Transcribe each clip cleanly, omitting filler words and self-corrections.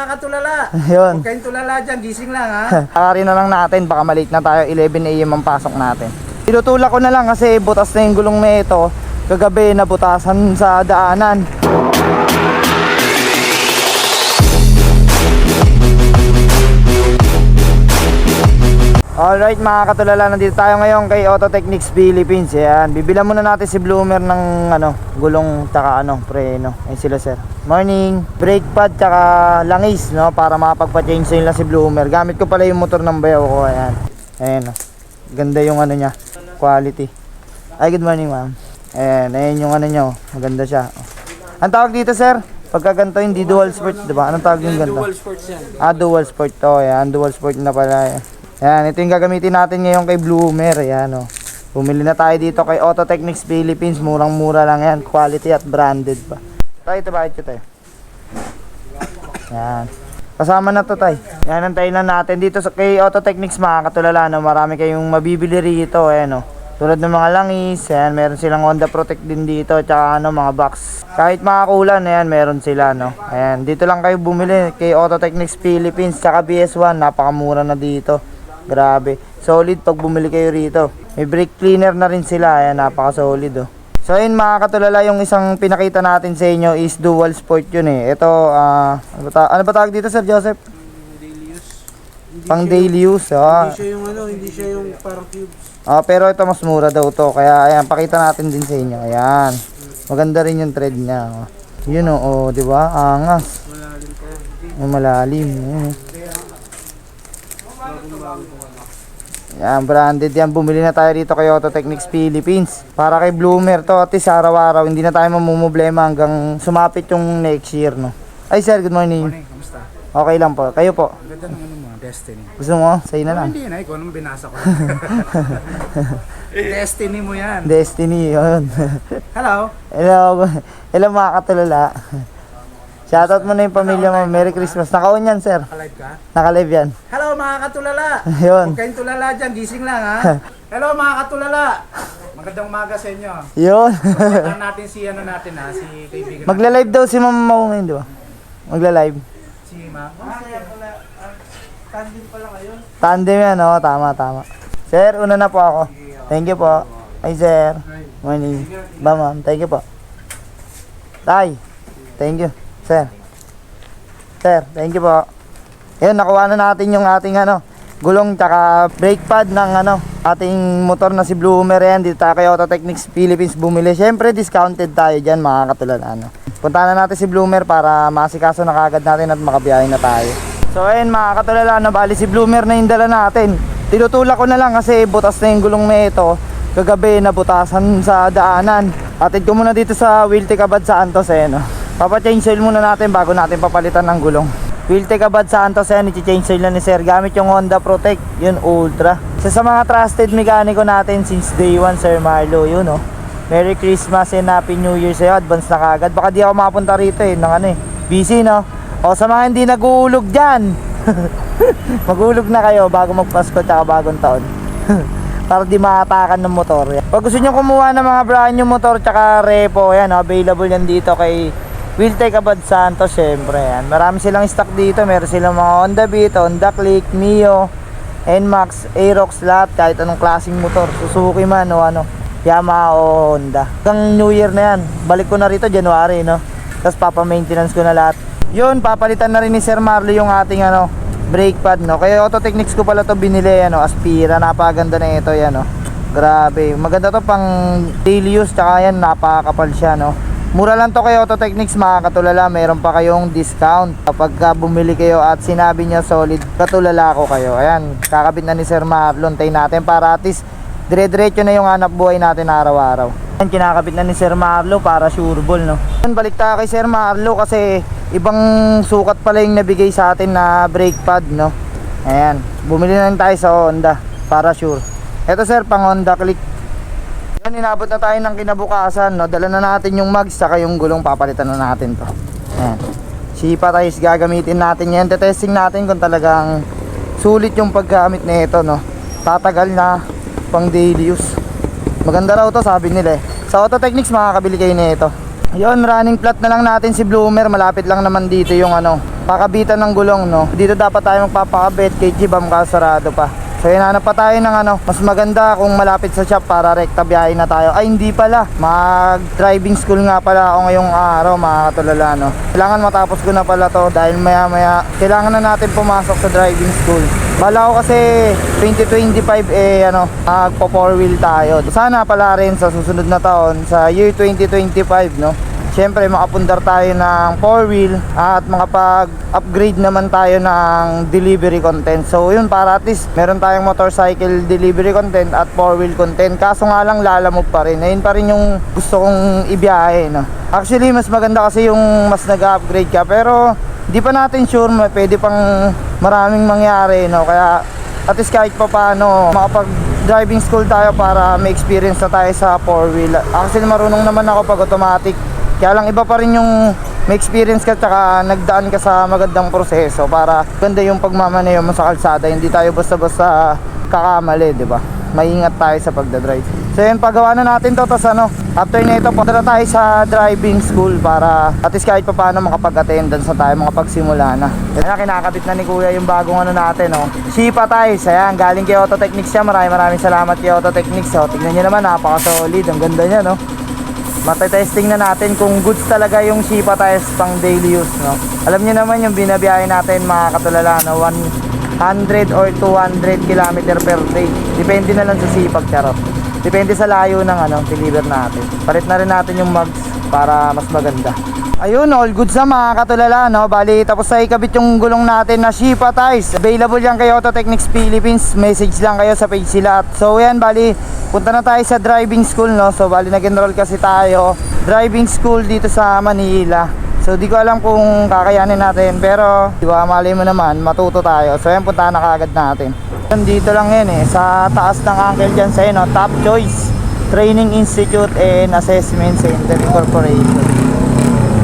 mga katulala. Yun. Huwag kayong tulala dyan, gising lang ha. Akari na lang natin, baka malate na tayo, 11 AM ang pasok natin. Tinutulak ko na lang kasi butas na yung gulong na ito. Kagabi nabutasan sa daanan. Alright mga katulala, nandito tayo ngayon kay Auto Technics Philippines. Ayan, bibilan muna natin si Bloomer ng gulong tsaka preno. Ayun sila sir. Morning. Brake pad tsaka langis para makapagpa-change nila si Bloomer. Gamit ko pala yung motor ng bayaw ko. Ayan. Ayan ganda yung niya, quality. Ay, good morning ma'am. Ayan yung nyo. Maganda siya. Ang tawag dito sir? Pagka ganito hindi dual sport, diba? Anong tawag yung ganito? Dual sport yan. Dual sport to. Ayan, dual sport na pala. Ayan, ito yung gagamitin natin ngayon kay Bloomer. Ayan Bumili na tayo dito kay Auto Technics Philippines. Murang-mura lang yan. Quality at branded pa. Ito bakit tayo? Ayan. Kasama na to tayo. Ayan, antayin lang natin dito kay Auto Technics mga katulala. Marami kayong mabibili rito. Ayan tulad ng mga langis. Ayan, meron silang Honda Protect din dito. Tsaka mga box. Kahit mga kulan, ayan, meron sila Ayan, dito lang kayo bumili kay Auto Technics Philippines. Tsaka BS1, napakamura na dito. Grabe, solid pag bumili kayo rito. May brake cleaner na rin sila. Ayan, napaka-solid So ayun mga katulala, yung isang pinakita natin sa inyo is dual sport yun Ito, ano ba tawag dito Sir Joseph? Daily use. Pang daily use. Hindi siya yung hindi siya yung parang cubes. Pero ito mas mura daw to. Kaya ayan, pakita natin din sa inyo. Ayan. Maganda rin yung thread niya. Yun di ba? Angas. Malalim pa. Malalim. Yan, branded yan. Bumili na tayo dito kay Auto Technics Philippines. Para kay Bloomer to. At least araw-araw, hindi na tayo mamumblema hanggang sumapit yung next year, Ay sir, good morning. Morning, kamusta? Okay lang po. Kayo po? Ang ganda ng mo, Destiny. Gusto mo? Sa'yo na lang. Hindi na, ikaw nung binasa ko. Destiny mo yan. Destiny, yun. Hello. Hello mga katulala. Shoutout mo na yung pamilya mo. Merry Christmas. Naka-on yan, sir. Nakalive ka? Naka-live yan. Hello mga katulala. Yun. Huwag kayong tulala dyan, gising lang ha. Hello mga katulala. Magandang umaga sa inyo. Yun. Puntahan natin si si kaibigan. Magla-live daw si Mama Mau ngayon, di ba? Magla-live. Si Ma. Tandem pala kayo. Tandem yan, tama. Sir, una na po ako. Thank you po. Hi, sir. Morning. Ba, ma'am. Thank you po. Tay. Thank you. Sir, thank you po. Ayun, nakuha na natin yung ating gulong tsaka brake pad ng ating motor na si Bloomer. Yan, dito tayo kay Auto Technics Philippines bumili. Siyempre, discounted tayo dyan mga katulad. Punta na natin si Bloomer para masikaso na kagad natin at makabiyahin na tayo. So ayun mga katulad, bali si Bloomer na yung dala natin. Tinutulak ko na lang kasi butas na yung gulong na ito. Kagabi nabutasan sa daanan. Atid ko muna dito sa Wiltec Abad Santos Papa-change oil muna natin bago natin papalitan ng gulong. Wiltec Abad Santos i-change oil na ni sir gamit yung Honda Protect, yun Ultra. Sa mga trusted mekaniko natin since day 1 Sir Marlo, yun Merry Christmas and Happy New Year sa'yo, advance na kagad. Baka di ako mapunta rito busy O sa mga hindi nag-uulog dyan, mag-uulog na kayo bago magpasko tsaka bagong taon. Para di maatakan ng motor. Pag gusto nyo kumuha ng mga brand new motor tsaka repo, available yan dito kay Wiltec Abad Santos. Syempre marami silang stock dito. Meron silang mga Honda Beat, Honda Click, Mio, NMAX, Aerox, lahat kahit anong klaseng motor, Suzuki man Yamaha o Honda. Hanggang New Year na yan. Balik ko na rito January Tapos papa-maintenance ko na lahat. Yun, papalitan na rin ni Sir Marlo yung ating brake pad Kaya Auto Technics ko pala to binili Aspira, napakaganda na ito Grabe, maganda to pang daily use. Tsaka yan, napakakapal siya Mura lang to kay Auto Technics mga katulala. Meron pa kayong discount kapag bumili kayo at sinabi niya solid katulala ko kayo. Ayan, kakabit na ni Sir Marlon. Tayo natin para at least dire-diretso na yung hanap buhay natin araw-araw. Ayan, kinakabit na ni Sir Marlo para sureball Balik tayo kay Sir Marlo kasi ibang sukat pala yung nabigay sa atin na brake pad Ayan, bumili na rin tayo sa Honda para sure. Ito sir, pang Honda Click. Yan, inabot na tayo ng kinabukasan Dala na natin yung mags saka yung gulong, papalitan na natin to. Ayan, sipa tayo, gagamitin natin yan. Testing natin kung talagang sulit yung paggamit na ito Tatagal na pang daily use. Maganda raw to sabi nila Sa Auto Technics makakabili kayo na ito. Yon, running flat na lang natin si Bloomer. Malapit lang naman dito yung pakabitan ng gulong, no. Dito dapat tayo magpapakabit, kay Jibam kasarado pa. So hinahanap pa tayo ng mas maganda kung malapit sa shop para rekta biyahe na tayo. Ay hindi pala, mag driving school nga pala ako ngayong araw mga katulala, no. Kailangan matapos ko na pala to dahil maya maya kailangan na natin pumasok sa driving school. Bala ko kasi 2025 magpo 4 wheel tayo. Sana pala rin sa susunod na taon, sa year 2025, no. Siyempre makapundar tayo ng 4 wheel at makapag-upgrade naman tayo ng delivery content. So yun, para at least meron tayong motorcycle delivery content at 4 wheel content. Kaso nga lang lalamove pa rin. Ayun pa rin yung gusto kong ibiyahe, no. Actually mas maganda kasi yung mas nag-upgrade ka, pero di pa natin sure, pwede pang maraming mangyari, no. Kaya at least kahit pa paano makapag driving school tayo para may experience na tayo sa 4 wheel. Actually marunong naman ako pag automatic. Kaya lang iba pa rin yung may experience ka tsaka nagdaan ka sa magandang proseso para ganda yung pagmamaneho mo sa kalsada. Hindi tayo basta-basta kakamali, di ba? Maingat tayo sa pagdadrive. So yun, pagawa na natin to. Tapos after nito, punta na tayo sa driving school para at least kahit pa paano makapag-attendance na tayo, makapagsimula na. Kaya kinakabit na ni Kuya yung bagong natin, oh. Shipa Ties, ayan, galing kay Auto Technics siya. Maraming salamat kay Auto Technics, oh. Tignan nyo naman, napaka-solid. Ang ganda niya, no? Matetesting na natin kung goods talaga yung Shipa Tires pang daily use, no? Alam niyo naman yung binabiyahe natin mga katulala, no? 100 or 200 km per day. Depende na lang sa sipag, charot. Depende sa layo ng deliver natin. Palit na rin natin yung mugs para mas maganda. Ayun, all goods na mga katulala, no? Bali, tapos na ikabit yung gulong natin na Shipa Tires. Available yan kay Auto Technics Philippines. Message lang kayo sa page sila. So yan, bali, punta na tayo sa driving school, no? So bali, nag-enroll kasi tayo driving school dito sa Manila. So di ko alam kung kakayanin natin, pero di ba, malay mo naman, matuto tayo. So yan, punta na kaagad natin. Dito lang yan sa taas ng uncle dyan sa no? Top Choice Training Institute and Assessment Center Incorporated.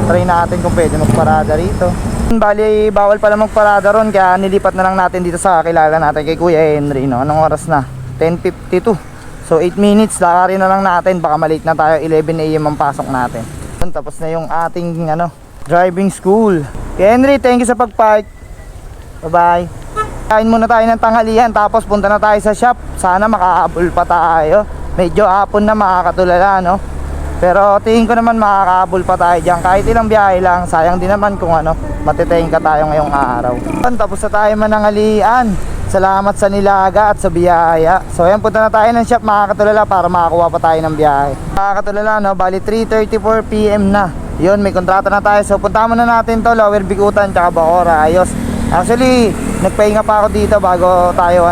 Try natin kung pwede magparada rito. Bali, bawal pala magparada ron, kaya nilipat na lang natin dito sa kilala natin kay Kuya Henry, no? Anong oras na? 10:52. So 8 minutes, lakarin na lang natin, baka malate na tayo, 11 AM ang pasok natin. Tapos na yung ating driving school. Kuya Henry, thank you sa pagpark. Bye bye. Kain muna tayo ng tanghalian, tapos punta na tayo sa shop. Sana makahabol pa tayo. Medyo hapon na mga katulala, no? Pero tingin ko naman makakahabol pa tayo dyan. Kahit ilang biyahe lang, sayang din naman kung matiteng ka tayo ngayong araw. Tapos na tayo mananghalian. Salamat sa nilaga at sa biyaya. So ayan, punta na tayo ng shop mga katulala para makakuha pa tayo ng biyahe. Mga katulala, no? Bali 3:34 PM na. Yun, may kontrata na tayo. So punta muna natin to, Lower Bikutan tsaka Bacoor. Ayos. Actually, nagpahinga pa ako dito bago tayo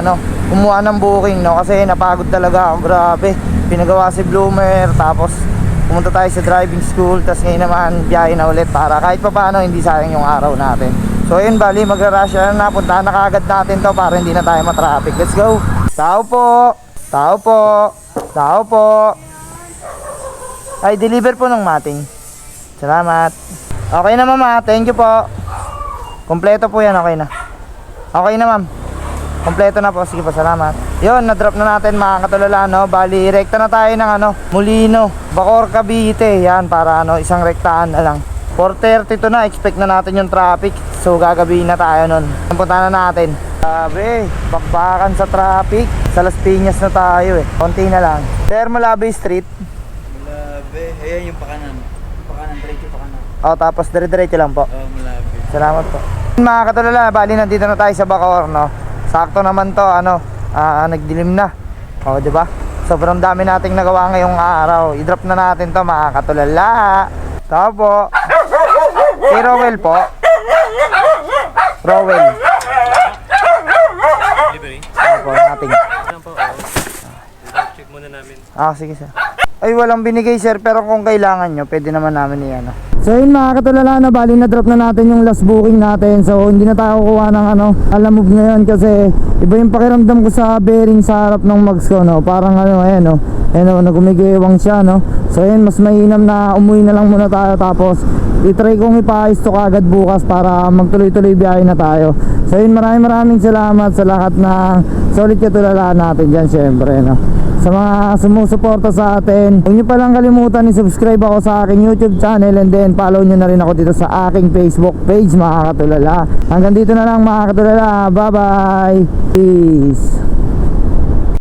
kumuha ng booking, no? Kasi napagod talaga ako, grabe. Pinagawa si Bloomer, tapos pumunta tayo sa driving school, tapos ngayon naman biyahe na ulit para kahit pa paano hindi sayang yung araw natin. So ayun, bali magra-rush na, puntahan na kaagad natin to para hindi na tayo matraffic. Let's go! Tao po! Tao po! Tao po! Ay, deliver po ng mating. Salamat. Okay na mama, thank you po. Kompleto po yan, okay na. Okay na ma'am. Kompleto na po, sige po, salamat. Yun, na-drop na natin mga katulala, no? Bali, rekta na tayo ng Molino, Bacoor, Cavite. Yan, para isang rektaan na lang. 4:32 na, expect na natin yung traffic. So, gagabihin na tayo nun. Punta na natin. Grabe, bakbakan sa traffic. Sa Las Piñas na tayo konti na lang. Malabe Street. Malabe, ayan yung pakanan. Pakanan, diretso pakanan. O, tapos dire-diretso lang po. Malabe. Salamat po. Mga katulala, bali nandito na tayo sa Bacoor, no? Sakto naman to, nagdilim na. O, di ba? Sobrang dami nating nagawa ngayong araw. I-drop na natin to, mga katulala. Tao po. Si Rowell po. Rowell. Libre. Ano po, nating. Ano po? Check muna namin. Sige sir. Ay, walang binigay sir, pero kung kailangan nyo, pwede naman namin iyan. So yun mga katulala, na bali na drop na natin yung last booking natin. So hindi na tayo kukuha ng alamove ngayon kasi iba yung pakiramdam ko sa bearing sa harap ng mags ko, no? Parang nagumigewang siya, no? So yun, mas mainam na umuwi na lang muna tayo, tapos i-try kong ipaayos to kagad bukas para magtuloy-tuloy biyahe na tayo. So yun, maraming salamat sa lahat ng solid katulala natin dyan syempre, no? Sa mga sumusuporta sa atin, huwag nyo palang kalimutan i-subscribe ako sa aking YouTube channel, and then follow nyo na rin ako dito sa aking Facebook page, mga katulala. Hanggang dito na lang, mga katulala. Bye bye. Peace.